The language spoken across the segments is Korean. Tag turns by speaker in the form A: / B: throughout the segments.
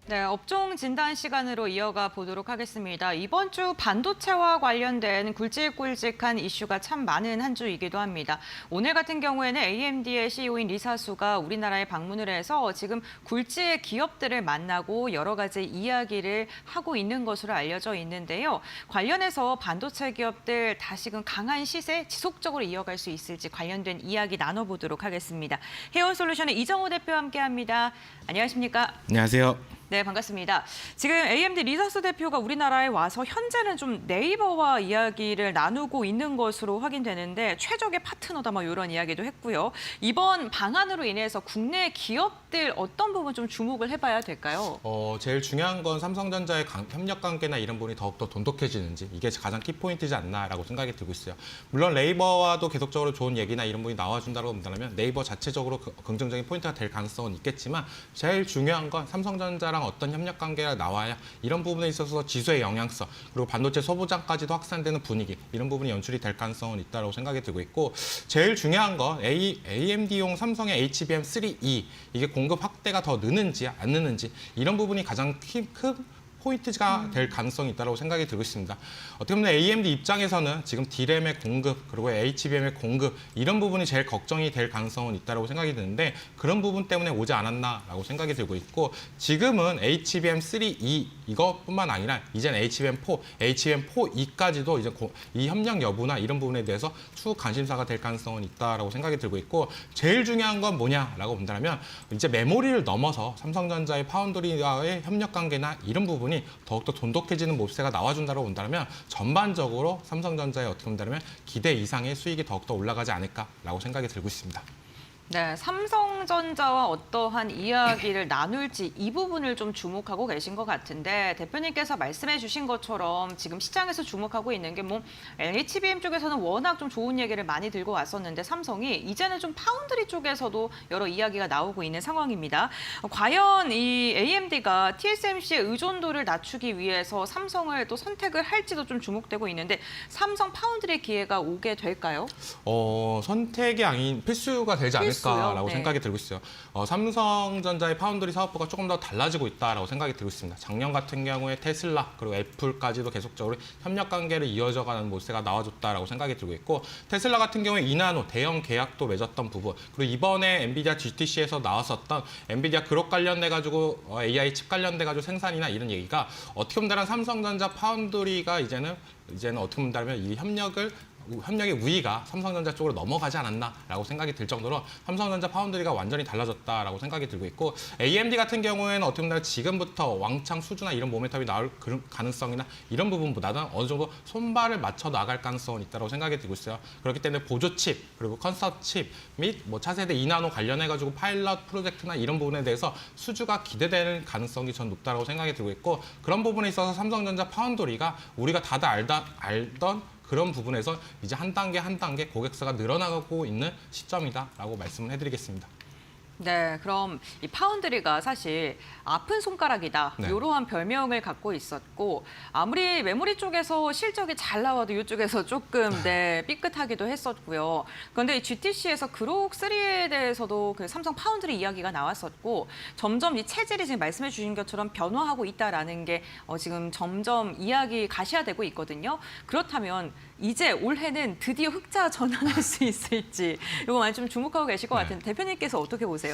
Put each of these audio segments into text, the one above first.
A: 네, 업종 진단 시간으로 이어가 보도록 하겠습니다. 이번 주 반도체와 관련된 굵직굵직한 이슈가 참 많은 한 주이기도 합니다. 오늘 같은 경우에는 AMD의 CEO인 리사수가 우리나라에 방문을 해서 지금 굴지의 기업들을 만나고 여러 가지 이야기를 하고 있는 것으로 알려져 있는데요. 관련해서 반도체 기업들 다시금 강한 시세 지속적으로 이어갈 수 있을지 관련된 이야기 나눠보도록 하겠습니다. 해온솔루션의 이정호 대표와 함께합니다. 안녕하십니까?
B: 안녕하세요.
A: 네, 반갑습니다. 지금 AMD 리사수 대표가 우리나라에 와서 현재는 좀 네이버와 이야기를 나누고 있는 것으로 확인되는데 최적의 파트너다 뭐 이런 이야기도 했고요. 이번 방안으로 인해서 국내 기업들 어떤 부분 좀 주목을 해봐야 될까요?
B: 제일 중요한 건 삼성전자의 협력 관계나 이런 부분이 더욱더 돈독해지는지 이게 가장 키포인트지 않나라고 생각이 들고 있어요. 물론 네이버와도 계속적으로 좋은 얘기나 이런 부분이 나와준다고 한다면 네이버 자체적으로 긍정적인 포인트가 될 가능성은 있겠지만 제일 중요한 건 삼성전자랑 어떤 협력 관계가 나와야 이런 부분에 있어서 지수의 영향성 그리고 반도체 소부장까지도 확산되는 분위기 이런 부분이 연출이 될 가능성은 있다고 생각이 들고 있고 제일 중요한 건 AMD용 삼성의 HBM3E 이게 공급 확대가 더 느는지 안 느는지 이런 부분이 가장 큰 포인트가 될 가능성이 있다고 생각이 들고 있습니다. 어떻게 보면 AMD 입장에서는 지금 D램의 공급 그리고 HBM의 공급 이런 부분이 제일 걱정이 될 가능성은 있다고 생각이 드는데 그런 부분 때문에 오지 않았나라고 생각이 들고 있고 지금은 HBM3E 이것뿐만 아니라 이제는 HBM4, HBM4E까지도 이제 이 협력 여부나 이런 부분에 대해서 추후 관심사가 될 가능성은 있다고 생각이 들고 있고 제일 중요한 건 뭐냐라고 본다면 이제 메모리를 넘어서 삼성전자의 파운드리와의 협력 관계나 이런 부분이 더욱더 돈독해지는 모습세가 나와준다고 본다면 전반적으로 삼성전자의 어떻게 본다면 기대 이상의 수익이 더욱더 올라가지 않을까라고 생각이 들고 있습니다.
A: 네, 삼성전자와 어떠한 이야기를 나눌지 이 부분을 좀 주목하고 계신 것 같은데 대표님께서 말씀해 주신 것처럼 지금 시장에서 주목하고 있는 게 뭐 HBM 쪽에서는 워낙 좀 좋은 얘기를 많이 들고 왔었는데 삼성이 이제는 좀 파운드리 쪽에서도 여러 이야기가 나오고 있는 상황입니다. 과연 이 AMD가 TSMC의 의존도를 낮추기 위해서 삼성을 또 선택을 할지도 좀 주목되고 있는데 삼성 파운드리 기회가 오게 될까요?
B: 선택이 아닌 필수가 되지 않을까라고
A: 네.
B: 생각이 들고 있어요. 삼성전자의 파운드리 사업부가 조금 더 달라지고 있다라고 생각이 들고 있습니다. 작년 같은 경우에 테슬라 그리고 애플까지도 계속적으로 협력 관계를 이어져가는 모습가 나와줬다라고 생각이 들고 있고 테슬라 같은 경우에 2나노 대형 계약도 맺었던 부분 그리고 이번에 엔비디아 GTC에서 나왔었던 엔비디아 그룹 관련돼 가지고 AI 칩 관련돼 가지고 생산이나 이런 얘기가 어떻게 보면 삼성전자 파운드리가 이제는 어떻게 본다면 이 협력의 우위가 삼성전자 쪽으로 넘어가지 않았나라고 생각이 들 정도로 삼성전자 파운드리가 완전히 달라졌다라고 생각이 들고 있고 AMD 같은 경우에는 어떻게 보면 지금부터 왕창 수주나 이런 모멘텀이 나올 가능성이나 이런 부분보다는 어느 정도 손발을 맞춰 나갈 가능성은 있다고 생각이 들고 있어요. 그렇기 때문에 보조 칩 그리고 컨서트 칩 및 뭐 차세대 2나노 관련해가지고 파일럿 프로젝트나 이런 부분에 대해서 수주가 기대되는 가능성이 전 높다고 생각이 들고 있고 그런 부분에 있어서 삼성전자 파운드리가 우리가 다들 알던 그런 부분에서 이제 한 단계 한 단계 고객사가 늘어나고 있는 시점이다라고 말씀을 해드리겠습니다.
A: 네, 그럼 이 파운드리가 사실 아픈 손가락이다
B: 네.
A: 이러한 별명을 갖고 있었고 아무리 메모리 쪽에서 실적이 잘 나와도 이쪽에서 조금 삐끗하기도 했었고요. 그런데 GTC에서 그록 3에 대해서도 그 삼성 파운드리 이야기가 나왔었고 점점 이 체질이 지금 말씀해 주신 것처럼 변화하고 있다라는 게 지금 점점 이야기 가시화되고 있거든요. 그렇다면 이제 올해는 드디어 흑자 전환할 수 있을지 이거 많이 좀 주목하고 계실 것 같은데 대표님께서 어떻게 보세요?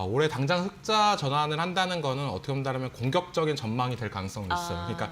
B: 올해 당장 흑자 전환을 한다는 거는 어떻게 본다면 공격적인 전망이 될 가능성이 있어요. 그러니까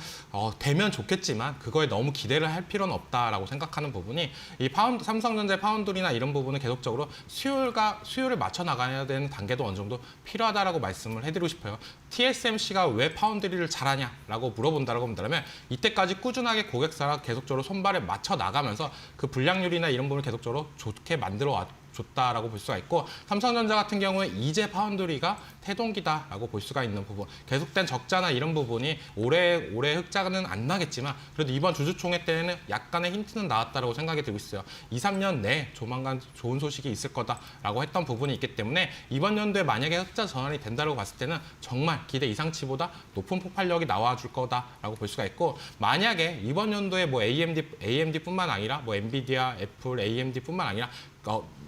B: 되면 좋겠지만 그거에 너무 기대를 할 필요는 없다라고 생각하는 부분이 이 삼성전자의 파운드리나 이런 부분은 계속적으로 수요를 맞춰 나가야 되는 단계도 어느 정도 필요하다라고 말씀을 해드리고 싶어요. TSMC가 왜 파운드리를 잘하냐라고 물어본다라고 한다면 이때까지 꾸준하게 고객사가 계속적으로 손발에 맞춰 나가면서 그 불량률이나 이런 부분을 계속적으로 좋게 만들어 줬다라고 볼 수가 있고 삼성전자 같은 경우에 이제 파운드리가 태동기다라고 볼 수가 있는 부분 계속된 적자나 이런 부분이 올해 흑자는 안 나겠지만 그래도 이번 주주총회 때는 약간의 힌트는 나왔다고 생각이 들고 있어요. 2, 3년 내에 조만간 좋은 소식이 있을 거다라고 했던 부분이 있기 때문에 이번 연도에 만약에 흑자 전환이 된다고 봤을 때는 정말 기대 이상치보다 높은 폭발력이 나와줄 거다라고 볼 수가 있고 만약에 이번 연도에 뭐 AMD뿐만 아니라 뭐 엔비디아, 애플, AMD뿐만 아니라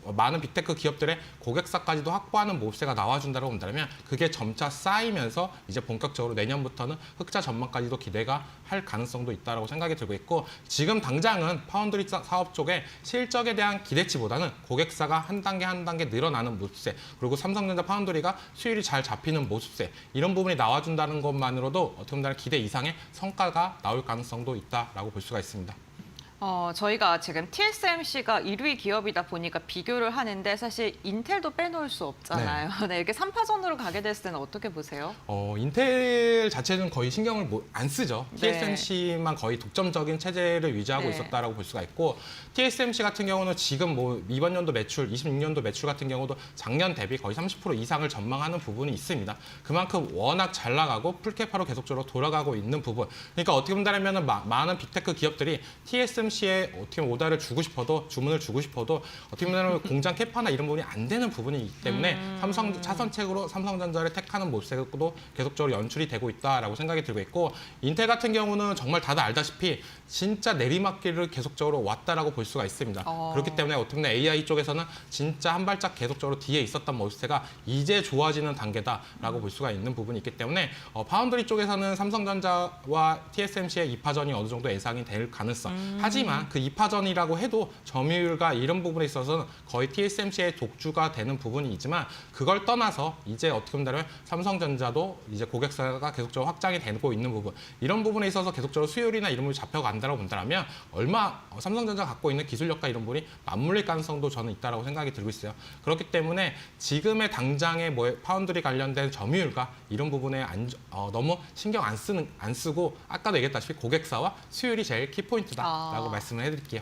B: 많은 빅테크 기업들의 고객사까지도 확보하는 모습세가 나와준다고 본다면 그게 점차 쌓이면서 이제 본격적으로 내년부터는 흑자 전망까지도 기대가 할 가능성도 있다고 생각이 들고 있고 지금 당장은 파운드리 사업 쪽에 실적에 대한 기대치보다는 고객사가 한 단계 늘어나는 모습세 그리고 삼성전자 파운드리가 수율이 잘 잡히는 모습세 이런 부분이 나와준다는 것만으로도 어떻게 보면 기대 이상의 성과가 나올 가능성도 있다라고 볼 수가 있습니다.
A: 저희가 지금 TSMC가 1위 기업이다 보니까 비교를 하는데 사실 인텔도 빼놓을 수 없잖아요. 네, 이렇게 3파전으로 가게 됐을 때는 어떻게 보세요?
B: 인텔 자체는 거의 신경을 안 쓰죠.
A: 네.
B: TSMC만 거의 독점적인 체제를 유지하고
A: 네.
B: 있었다라고 볼 수가 있고 TSMC 같은 경우는 지금 이번 연도 매출, 26년도 매출 같은 경우도 작년 대비 거의 30% 이상을 전망하는 부분이 있습니다. 그만큼 워낙 잘 나가고 풀캐파로 계속적으로 돌아가고 있는 부분. 그러니까 어떻게 본다면 많은 빅테크 기업들이 TSMC에 어떻게 보면 오다를 주고 싶어도 주문을 주고 싶어도 어떻게 보면 공장 캐파나 이런 부분이 안 되는 부분이기 때문에 삼성 차선책으로 삼성전자를 택하는 모습도 계속적으로 연출이 되고 있다라고 생각이 들고 있고 인텔 같은 경우는 정말 다들 알다시피 진짜 내리막길을 계속적으로 왔다라고 볼 수가 있습니다. 그렇기 때문에 어떻게 보면 AI 쪽에서는 진짜 한 발짝 계속적으로 뒤에 있었던 모습세가 이제 좋아지는 단계다라고 볼 수가 있는 부분이 있기 때문에 파운드리 쪽에서는 삼성전자와 TSMC의 2파전이 어느 정도 예상이 될 가능성. 하지만 그 2파전이라고 해도 점유율과 이런 부분에 있어서는 거의 TSMC의 독주가 되는 부분이지만 그걸 떠나서 이제 어떻게 본다면 삼성전자도 이제 고객사가 계속적으로 확장이 되고 있는 부분 이런 부분에 있어서 계속적으로 수율이나 이런 부분이 잡혀간다고 본다면 삼성전자가 갖고 있는 기술력과 이런 부분이 맞물릴 가능성도 저는 있다고 생각이 들고 있어요. 그렇기 때문에 지금의 당장의 파운드리 관련된 점유율과 이런 부분에 너무 신경 안 쓰고 아까도 얘기했다시피 고객사와 수율이 제일 키포인트다라고 말씀을 해드릴게요.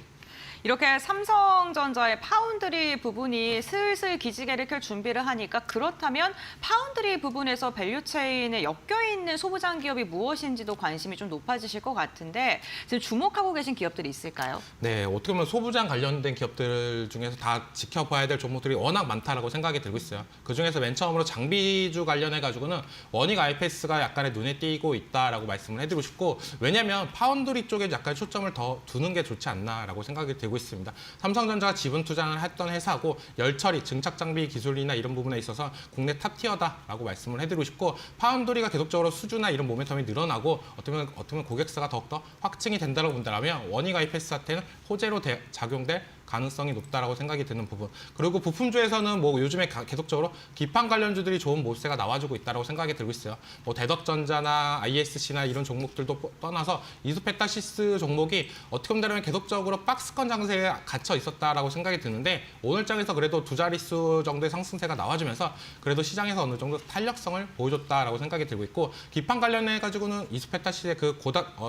A: 이렇게 삼성전자의 파운드리 부분이 슬슬 기지개를 켤 준비를 하니까 그렇다면 파운드리 부분에서 밸류체인에 엮여있는 소부장 기업이 무엇인지도 관심이 좀 높아지실 것 같은데 지금 주목하고 계신 기업들이 있을까요?
B: 네, 어떻게 보면 소부장 관련된 기업들 중에서 다 지켜봐야 될 종목들이 워낙 많다라고 생각이 들고 있어요. 그중에서 맨 처음으로 장비주 관련해가지고는 원익 IPS가 약간의 눈에 띄고 있다라고 말씀을 해드리고 싶고 왜냐하면 파운드리 쪽에 약간 초점을 더 두는 게 좋지 않나라고 생각이 들고 있습니다. 삼성전자가 지분 투자를 했던 회사고 열처리, 증착 장비 기술이나 이런 부분에 있어서 국내 탑티어다라고 말씀을 해드리고 싶고 파운드리가 계속적으로 수주나 이런 모멘텀이 늘어나고 어떻게 보면 고객사가 더욱더 확증이 된다고 본다면 원익 IPS한테는 호재로 작용될 가능성이 높다라고 생각이 드는 부분. 그리고 부품주에서는 요즘에 계속적으로 기판 관련주들이 좋은 모습세가 나와주고 있다고 생각이 들고 있어요. 대덕전자나 ISC나 이런 종목들도 떠나서 이수페타시스 종목이 어떻게 보면 계속적으로 박스권 장세에 갇혀 있었다라고 생각이 드는데 오늘 장에서 그래도 두 자릿수 정도의 상승세가 나와주면서 그래도 시장에서 어느 정도 탄력성을 보여줬다라고 생각이 들고 있고 기판 관련해가지고는 이수페타시스의 그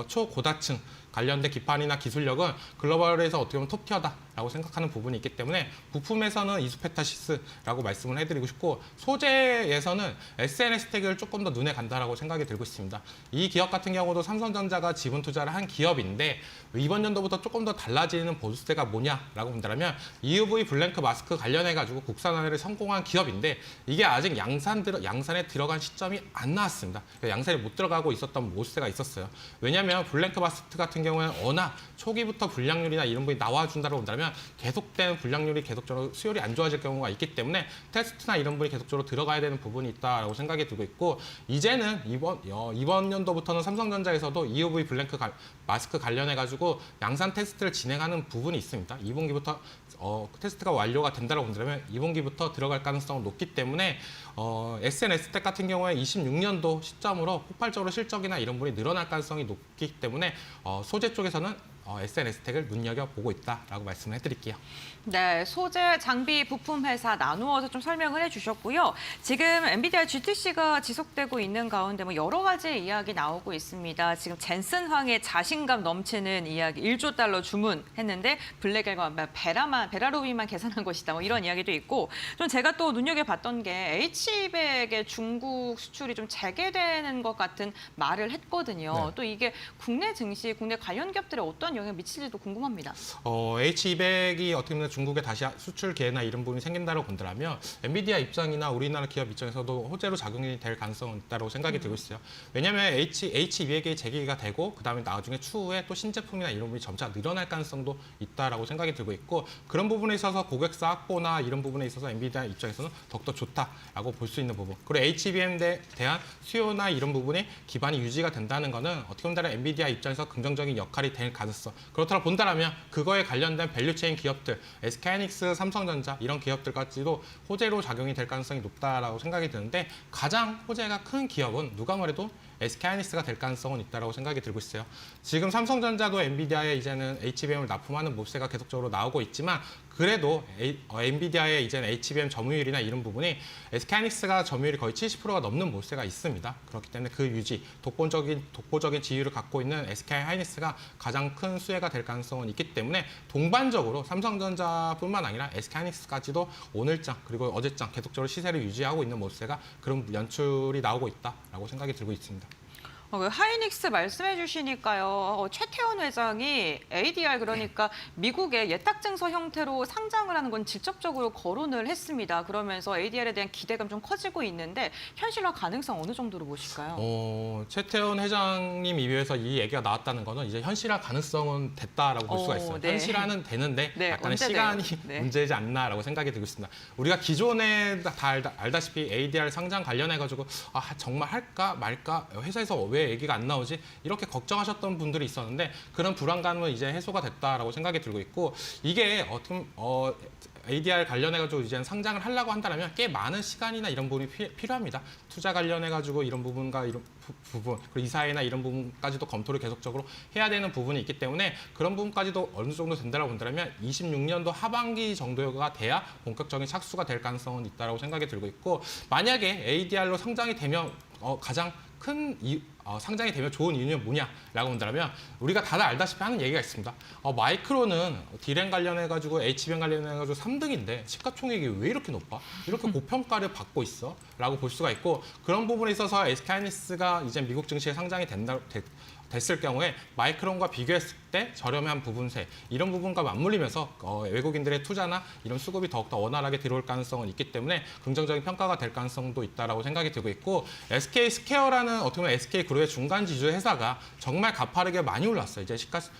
B: 초고다층 관련된 기판이나 기술력은 글로벌에서 어떻게 보면 톱티어다라고 생각하는 부분이 있기 때문에 부품에서는 이수페타시스라고 말씀을 해드리고 싶고 소재에서는 SNS텍을 조금 더 눈에 간다라고 생각이 들고 있습니다. 이 기업 같은 경우도 삼성전자가 지분 투자를 한 기업인데 이번 연도부터 조금 더 달라지는 보수세가 뭐냐라고 본다면 EUV 블랭크 마스크 관련해가지고 국산화를 성공한 기업인데 이게 아직 양산에 들어간 시점이 안 나왔습니다. 그러니까 양산에 못 들어가고 있었던 모습세가 있었어요. 왜냐하면 블랭크 마스크 같은 경우에는 워낙 초기부터 불량률이나 이런 부분이 나와준다고 본다면 계속된 불량률이 계속적으로 수율이 안 좋아질 경우가 있기 때문에 테스트나 이런 부분이 계속적으로 들어가야 되는 부분이 있다고 생각이 들고 있고 이제는 이번 연도부터는 삼성전자에서도 EUV 블랭크 마스크 관련해가지고 양산 테스트를 진행하는 부분이 있습니다. 2분기부터 테스트가 완료가 된다고 본다면 2분기부터 들어갈 가능성은 높기 때문에 SNS텍 같은 경우에 26년도 시점으로 폭발적으로 실적이나 이런 부분이 늘어날 가능성이 높기 때문에 소재 쪽에서는 SNS텍을 눈여겨보고 있다라고 말씀을 해드릴게요.
A: 네, 소재, 장비, 부품 회사 나누어서 좀 설명을 해주셨고요. 지금 엔비디아 GTC가 지속되고 있는 가운데 여러 가지 이야기 나오고 있습니다. 지금 젠슨 황의 자신감 넘치는 이야기, 1조 달러 주문했는데 블랙엘과 베라루비만 계산한 것이다. 이런 이야기도 있고 좀 제가 또 눈여겨봤던 게 H백의 중국 수출이 좀 재개되는 것 같은 말을 했거든요.
B: 네.
A: 또 이게 국내 증시, 국내 관련 기업들의 어떤 어떤 영향을 미칠지도 궁금합니다.
B: H200이 어떻게 보면 중국에 다시 수출 기회나 이런 부분이 생긴다고 본다면 엔비디아 입장이나 우리나라 기업 입장에서도 호재로 작용이 될 가능성은 있다고 생각이 들고 있어요. 왜냐하면 H200이 재개가 되고 그다음에 나중에 추후에 또 신제품이나 이런 부분이 점차 늘어날 가능성도 있다라고 생각이 들고 있고 그런 부분에 있어서 고객사 확보나 이런 부분에 있어서 엔비디아 입장에서는 더욱더 좋다라고 볼 수 있는 부분. 그리고 HBM에 대한 수요나 이런 부분이 기반이 유지가 된다는 거는 어떻게 보면 엔비디아 입장에서 긍정적인 역할이 될 가능성. 그렇다고 본다면 그거에 관련된 밸류체인 기업들, SK하이닉스, 삼성전자 이런 기업들까지도 호재로 작용이 될 가능성이 높다라고 생각이 드는데 가장 호재가 큰 기업은 누가 뭐래도 SK하이닉스가 될 가능성은 있다고 생각이 들고 있어요. 지금 삼성전자도 엔비디아에 이제는 HBM을 납품하는 모세가 계속적으로 나오고 있지만 그래도 엔비디아의 이제는 HBM 점유율이나 이런 부분이 SK하이닉스가 점유율이 거의 70%가 넘는 모세가 있습니다. 그렇기 때문에 그 유지, 독보적인 지위를 갖고 있는 SK하이닉스가 가장 큰 수혜가 될 가능성은 있기 때문에 동반적으로 삼성전자뿐만 아니라 SK하이닉스까지도 오늘장 그리고 어제장 계속적으로 시세를 유지하고 있는 모세가 그런 연출이 나오고 있다라고 생각이 들고 있습니다.
A: 하이닉스 말씀해 주시니까요. 최태원 회장이 ADR 그러니까 미국의 예탁증서 형태로 상장을 하는 건 직접적으로 거론을 했습니다. 그러면서 ADR에 대한 기대감 좀 커지고 있는데 현실화 가능성 어느 정도로 보실까요?
B: 최태원 회장님 입에서 이 얘기가 나왔다는 거는 이제 현실화 가능성은 됐다라고 볼 수가 있어요.
A: 네.
B: 현실화는 되는데
A: 네,
B: 약간의
A: 언제
B: 시간이
A: 돼요? 네.
B: 문제지 않나라고 생각이 들고 있습니다. 우리가 기존에 다 알다시피 ADR 상장 관련해가지고 정말 할까 말까 회사에서 왜 얘기가 안 나오지? 이렇게 걱정하셨던 분들이 있었는데 그런 불안감은 이제 해소가 됐다라고 생각이 들고 있고 이게 ADR 관련해가지고 이제 상장을 하려고 한다면 꽤 많은 시간이나 이런 부분이 필요합니다. 투자 관련해가지고 이런 부분과 이런 부분, 그리고 이사회나 이런 부분까지도 검토를 계속적으로 해야 되는 부분이 있기 때문에 그런 부분까지도 어느 정도 된다고 본다면 26년도 하반기 정도가 돼야 본격적인 착수가 될 가능성은 있다고 생각이 들고 있고 만약에 ADR로 상장이 되면 가장 큰 상장이 되면 좋은 이유는 뭐냐라고 본다면 우리가 다들 알다시피 하는 얘기가 있습니다. 마이크론은 D램 관련해가지고 HBM 관련해가지고 3등인데 시가총액이 왜 이렇게 높아? 이렇게 고평가를 받고 있어? 라고 볼 수가 있고 그런 부분에 있어서 SK하이닉스가 이제 미국 증시에 상장이 됐을 경우에 마이크론과 비교했을 때 저렴한 부분세 이런 부분과 맞물리면서 외국인들의 투자나 이런 수급이 더욱더 원활하게 들어올 가능성은 있기 때문에 긍정적인 평가가 될 가능성도 있다라고 생각이 들고 있고 SK스퀘어라는 어떻게 보면 SK그룹의 중간 지주 회사가 정말 가파르게 많이 올랐어요. 이제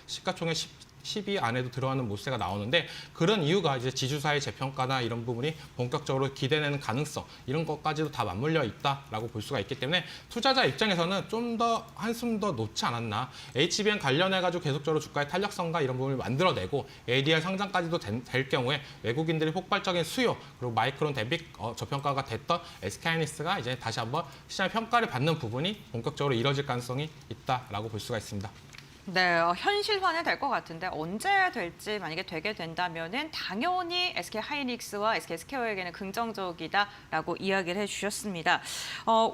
B: 시가총액 10위 안에도 들어가는 모세가 나오는데 그런 이유가 이제 지주사의 재평가나 이런 부분이 본격적으로 기대되는 가능성 이런 것까지도 다 맞물려 있다라고 볼 수가 있기 때문에 투자자 입장에서는 좀 더 한숨 더 놓지 않았나 HBM 관련해가지고 계속적으로 주가의 탄력성과 이런 부분을 만들어내고 ADR 상장까지도 될 경우에 외국인들의 폭발적인 수요 그리고 마이크론 대비 저평가가 됐던 SK하이닉스가 이제 다시 한번 시장의 평가를 받는 부분이 본격적으로 이뤄질 가능성이 있다라고 볼 수가 있습니다.
A: 네, 현실화는 될 것 같은데 언제 될지 만약에 되게 된다면은 당연히 SK 하이닉스와 SK 스퀘어에게는 긍정적이다라고 이야기를 해주셨습니다.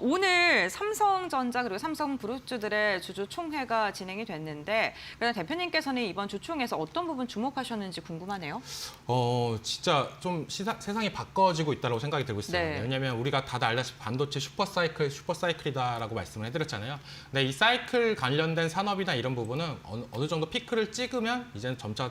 A: 오늘 삼성전자 그리고 삼성그룹주들의 주주 총회가 진행이 됐는데 그럼 대표님께서는 이번 주총에서 어떤 부분 주목하셨는지 궁금하네요.
B: 진짜 좀 세상이 바꿔지고 있다고 생각이 들고 있어요.
A: 네.
B: 왜냐하면 우리가 다들 알다시피 반도체 슈퍼사이클이다라고 말씀을 해드렸잖아요. 근데 이 사이클 관련된 산업이나 이런 부분은 어느 정도 피크를 찍으면 이제는 점차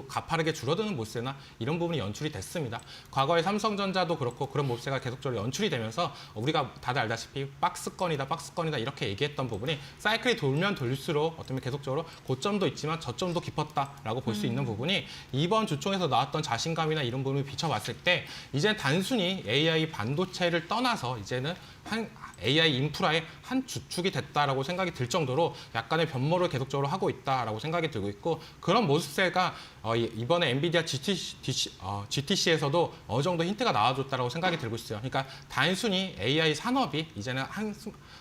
B: 가파르게 줄어드는 모세나 이런 부분이 연출이 됐습니다. 과거에 삼성전자도 그렇고 그런 모세가 계속적으로 연출이 되면서 우리가 다들 알다시피 박스권이다 이렇게 얘기했던 부분이 사이클이 돌면 돌릴수록 어쩌면 계속적으로 고점도 있지만 저점도 깊었다라고 볼 수 있는 부분이 이번 주총에서 나왔던 자신감이나 이런 부분을 비춰봤을 때 이제 단순히 AI 반도체를 떠나서 이제는 AI 인프라의 한 주축이 됐다라고 생각이 들 정도로 약간의 변모를 계속적으로 하고 있다라고 생각이 들고 있고 그런 모습세가 이번에 엔비디아 GTC에서도 어느 정도 힌트가 나와줬다라고 생각이 들고 있어요. 그러니까 단순히 AI 산업이 이제는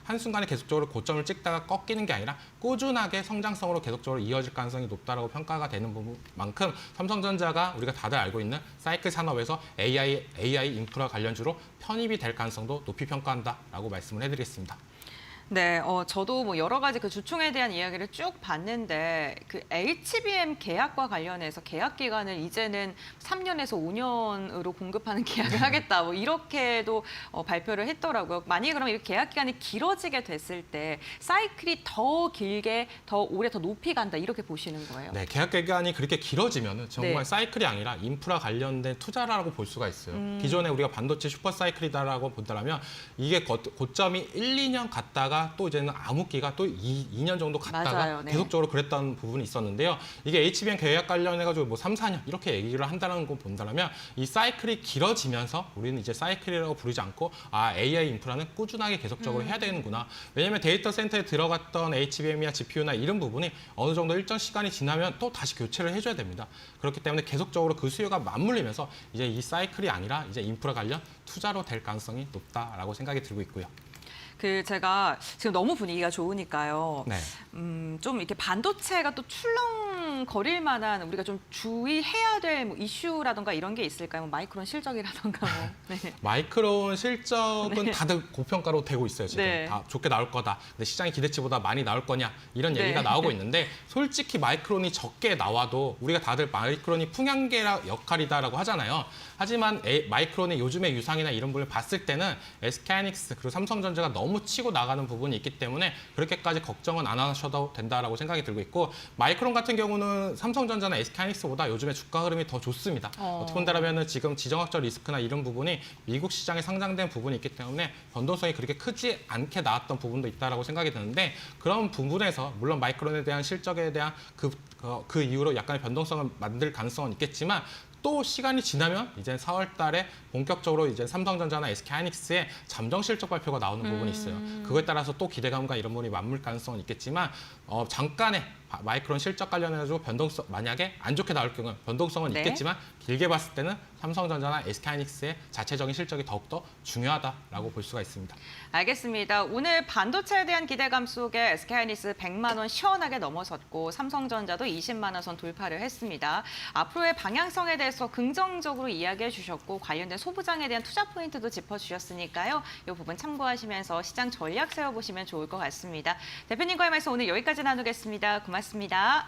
B: 한순간에 계속적으로 고점을 찍다가 꺾이는 게 아니라 꾸준하게 성장성으로 계속적으로 이어질 가능성이 높다라고 평가가 되는 부분만큼 삼성전자가 우리가 다들 알고 있는 사이클 산업에서 AI 인프라 관련주로 편입이 될 가능성도 높이 평가한다라고 말씀을 해드리겠습니다.
A: 네, 저도 뭐 여러 가지 그 주총에 대한 이야기를 쭉 봤는데 그 HBM 계약과 관련해서 계약 기간을 이제는 3년에서 5년으로 공급하는 계약을 하겠다. 뭐 이렇게도 발표를 했더라고요. 만약에 그러면 이 계약 기간이 길어지게 됐을 때 사이클이 더 길게 더 오래 더 높이 간다 이렇게 보시는 거예요?
B: 네, 계약 기간이 그렇게 길어지면 정말
A: 네.
B: 사이클이 아니라 인프라 관련된 투자라고 볼 수가 있어요. 기존에 우리가 반도체 슈퍼 사이클이다라고 본다면 이게 고점이 1, 2년 갔다가 또 이제는 암흑기가 또 2년 정도 갔다가
A: 맞아요, 네.
B: 계속적으로 그랬던 부분이 있었는데요. 이게 HBM 계약 관련해가지고 뭐 3, 4년 이렇게 얘기를 한다는 거 본다면 이 사이클이 길어지면서 우리는 이제 사이클이라고 부르지 않고 AI 인프라는 꾸준하게 계속적으로 해야 되는구나. 왜냐하면 데이터 센터에 들어갔던 HBM이나 GPU나 이런 부분이 어느 정도 일정 시간이 지나면 또 다시 교체를 해줘야 됩니다. 그렇기 때문에 계속적으로 그 수요가 맞물리면서 이제 이 사이클이 아니라 이제 인프라 관련 투자로 될 가능성이 높다라고 생각이 들고 있고요.
A: 그 제가 지금 너무 분위기가 좋으니까요.
B: 네.
A: 좀 이렇게 반도체가 또 출렁거릴 만한 우리가 좀 주의해야 될 뭐 이슈라던가 이런 게 있을까요? 뭐 마이크론 실적이라던가 뭐. 네.
B: 마이크론 실적은 다들 고평가로 되고 있어요. 지금
A: 네.
B: 다 좋게 나올 거다. 근데 시장의 기대치보다 많이 나올 거냐 이런
A: 네.
B: 얘기가 나오고 있는데 솔직히 마이크론이 적게 나와도 우리가 다들 마이크론이 풍향계 역할이다라고 하잖아요. 하지만 마이크론의 요즘의 유상이나 이런 부분을 봤을 때는 SK하이닉스 그리고 삼성전자가 너무 치고 나가는 부분이 있기 때문에 그렇게까지 걱정은 안 하셔도 된다라고 생각이 들고 있고 마이크론 같은 경우는 삼성전자나 SK하이닉스보다 요즘에 주가 흐름이 더 좋습니다. 어떻게 본다면 지금 지정학적 리스크나 이런 부분이 미국 시장에 상장된 부분이 있기 때문에 변동성이 그렇게 크지 않게 나왔던 부분도 있다라고 생각이 드는데 그런 부분에서 물론 마이크론에 대한 실적에 대한 그 이후로 약간의 변동성을 만들 가능성은 있겠지만 또 시간이 지나면 이제 4월 달에 본격적으로 이제 삼성전자나 SK하이닉스의 잠정 실적 발표가 나오는 부분이 있어요. 그거에 따라서 또 기대감과 이런 부분이 맞물 가능성은 있겠지만 잠깐의 마이크론 실적 관련해가지고 변동성 만약에 안 좋게 나올 경우는 변동성은
A: 네.
B: 있겠지만 길게 봤을 때는 삼성전자나 SK하이닉스의 자체적인 실적이 더욱더 중요하다라고 볼 수가 있습니다.
A: 알겠습니다. 오늘 반도체에 대한 기대감 속에 SK하이닉스 100만 원 시원하게 넘어섰고 삼성전자도 20만 원 선 돌파를 했습니다. 앞으로의 방향성에 대해서 긍정적으로 이야기해 주셨고 관련된 소부장에 대한 투자 포인트도 짚어주셨으니까요. 이 부분 참고하시면서 시장 전략 세워보시면 좋을 것 같습니다. 대표님과의 말씀 오늘 여기까지 나누겠습니다. 고맙습니다.